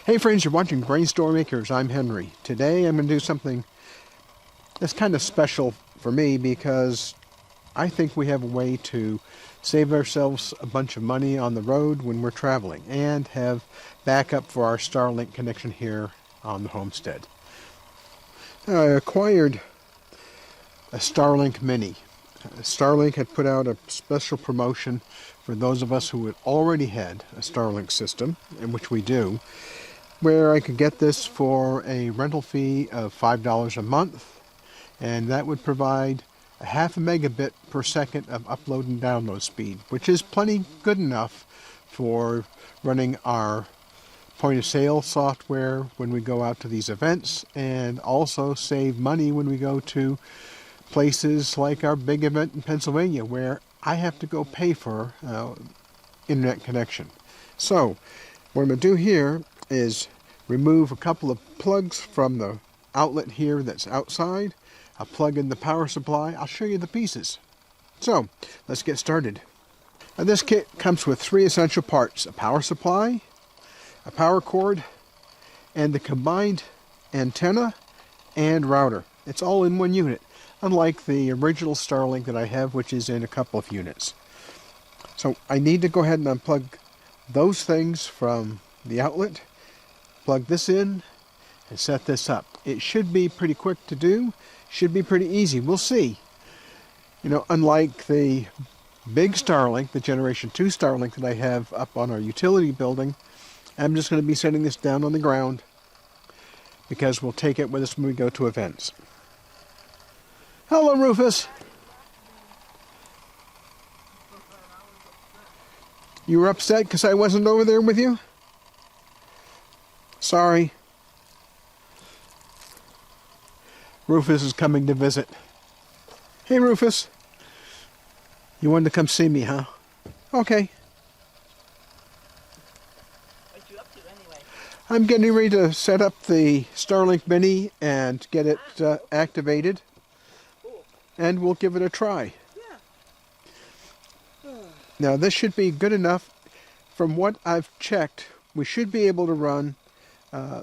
Hey friends, you're watching BrainStormAcres. I'm Henry. Today I'm going to do something that's kind of special for me because I think we have a way to save ourselves a bunch of money on the road when we're traveling and have backup for our Starlink connection here on the homestead. I acquired a Starlink Mini. Starlink had put out a special promotion for those of us who had already had a Starlink system, in which we do, where I could get this for a rental fee of $5 a month, and that would provide a half a megabit per second of upload and download speed, which is plenty good enough for running our point of sale software when we go out to these events, and also save money when we go to places like our big event in Pennsylvania where I have to go pay for internet connection. So what I'm going to do here is remove a couple of plugs from the outlet here that's outside. I'll plug in the power supply. I'll show you the pieces. So let's get started. Now, this kit comes with 3 essential parts: a power supply, a power cord, and the combined antenna and router. It's all in one unit, unlike the original Starlink that I have, which is in a couple of units. So I need to go ahead and unplug those things from the outlet, plug this in, and set this up. It should be pretty quick to do, should be pretty easy. We'll see. You know, unlike the big Starlink, the Generation 2 Starlink that I have up on our utility building, I'm just going to be setting this down on the ground because we'll take it with us when we go to events. Hello, Rufus. You were upset because I wasn't over there with you? Sorry. Rufus is coming to visit. Hey, Rufus. You wanted to come see me, huh? Okay. What you up to anyway? I'm getting ready to set up the Starlink Mini and get it activated. Cool. And we'll give it a try. Yeah. Now this should be good enough. From what I've checked, we should be able to run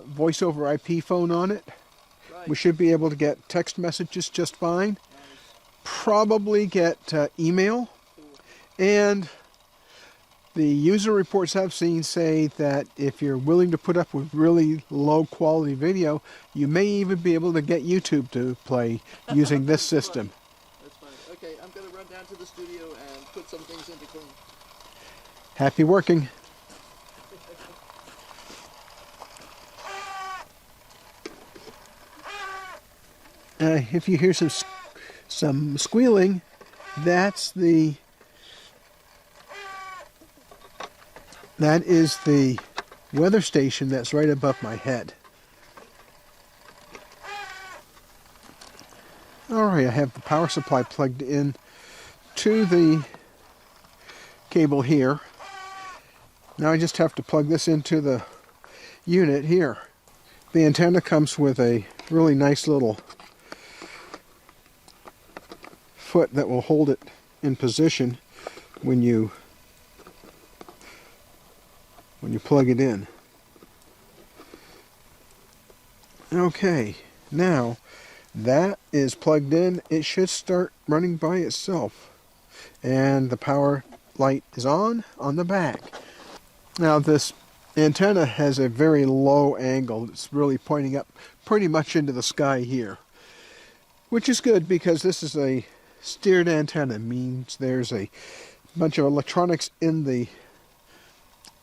voice over IP phone on it. Right. We should be able to get text messages just fine. Nice. Probably get email. Cool. And the user reports I've seen say that if you're willing to put up with really low quality video, you may even be able to get YouTube to play using this system. That's fine. Okay, I'm going to run down to the studio and put some things into clean. Happy working. If you hear some squealing, that is the weather station that's right above my head. Alright, I have the power supply plugged in to the cable here. Now I just have to plug this into the unit here. The antenna comes with a really nice little foot that will hold it in position when you plug it in. Okay, now that is plugged in, it should start running by itself. And the power light is on the back. Now this antenna has a very low angle. It's really pointing up pretty much into the sky here, which is good because this is a steered antenna. It means there's a bunch of electronics in the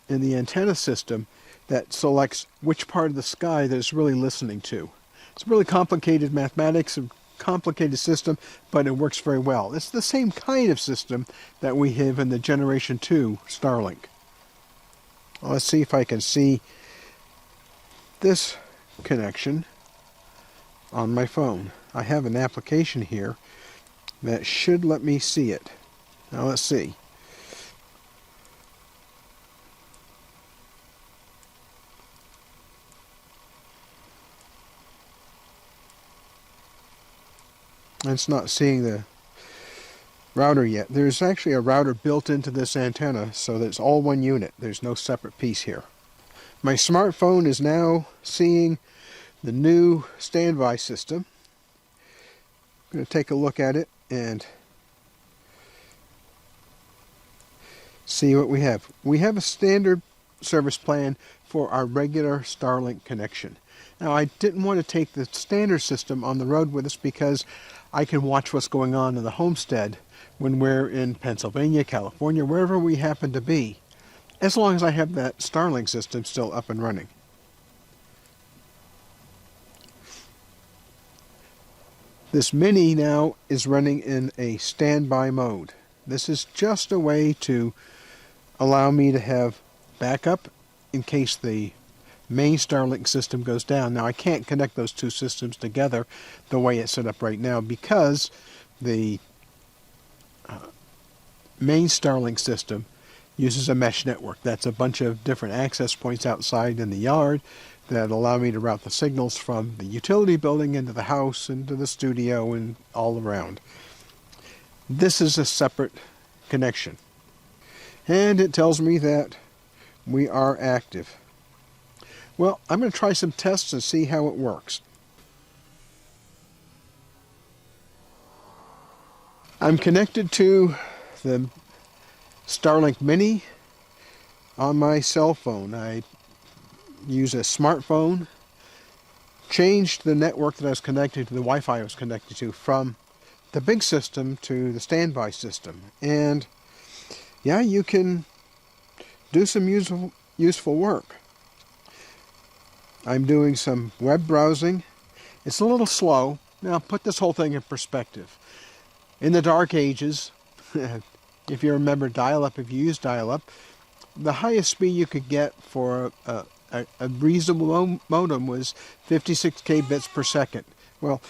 antenna system that selects which part of the sky that it's really listening to. It's really complicated mathematics, a complicated system, but it works very well. It's the same kind of system that we have in the Generation 2 Starlink. Let's see if I can see this connection on my phone. I have an application here that should let me see it. Now let's see. It's not seeing the router yet. There's actually a router built into this antenna, so that it's all one unit. There's no separate piece here. My smartphone is now seeing the new standby system. I'm going to take a look at it and see what we have. We have a standard service plan for our regular Starlink connection. Now, I didn't want to take the standard system on the road with us because I can watch what's going on in the homestead when we're in Pennsylvania, California, wherever we happen to be, as long as I have that Starlink system still up and running. This Mini now is running in a standby mode. This is just a way to allow me to have backup in case the main Starlink system goes down. Now, I can't connect those two systems together the way it's set up right now because the main Starlink system uses a mesh network. That's a bunch of different access points outside in the yard that allow me to route the signals from the utility building into the house, into the studio, and all around. This is a separate connection. And it tells me that we are active. Well, I'm going to try some tests and see how it works. I'm connected to the Starlink Mini on my cell phone. I use a smartphone, changed the network that I was connected to, the Wi-Fi I was connected to, from the big system to the standby system. And yeah, you can do some useful work. I'm doing some web browsing. It's a little slow. Now, put this whole thing in perspective. In the dark ages, if you remember dial-up, if you use dial-up, the highest speed you could get for a reasonable modem was 56 kbits per second. Well,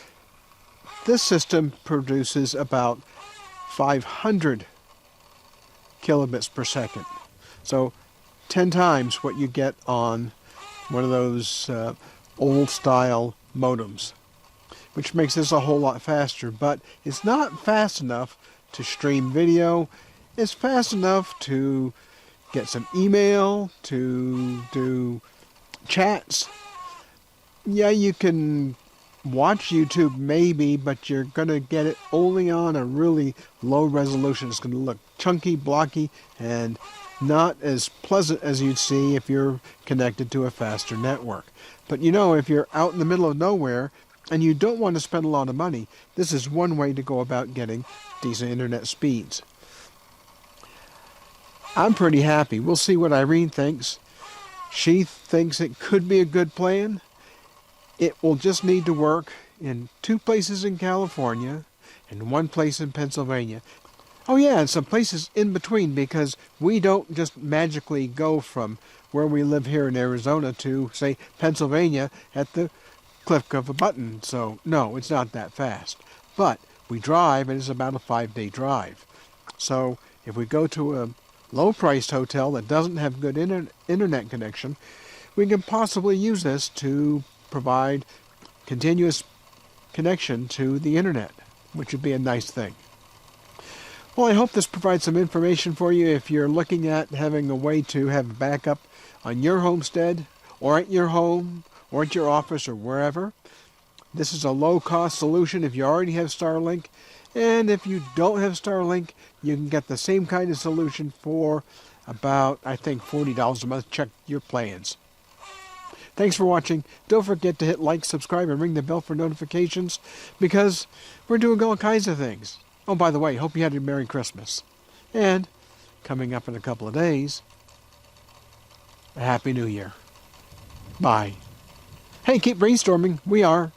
this system produces about 500 kilobits per second. So 10 times what you get on one of those old-style modems, which makes this a whole lot faster. But it's not fast enough to stream video. It's fast enough to get some email, to do chats. Yeah, you can watch YouTube maybe, but you're going to get it only on a really low resolution. It's going to look chunky, blocky, and not as pleasant as you'd see if you're connected to a faster network. But you know, if you're out in the middle of nowhere and you don't want to spend a lot of money, this is one way to go about getting decent internet speeds. I'm pretty happy. We'll see what Irene thinks. She thinks it could be a good plan. It will just need to work in 2 places in California and 1 place in Pennsylvania. Oh yeah, and some places in between, because we don't just magically go from where we live here in Arizona to, say, Pennsylvania at the click of a button. So no, it's not that fast. But we drive, and it's about a 5-day drive. So if we go to a low-priced hotel that doesn't have good internet connection, we can possibly use this to provide continuous connection to the internet, which would be a nice thing. Well, I hope this provides some information for you if you're looking at having a way to have a backup on your homestead, or at your home, or at your office, or wherever. This is a low-cost solution if you already have Starlink, and if you don't have Starlink, you can get the same kind of solution for about, I think, $40 a month. Check your plans. Thanks for watching. Don't forget to hit like, subscribe, and ring the bell for notifications, because we're doing all kinds of things. Oh, by the way, hope you had a Merry Christmas. And, coming up in a couple of days, a Happy New Year. Bye. Hey, keep brainstorming. We are.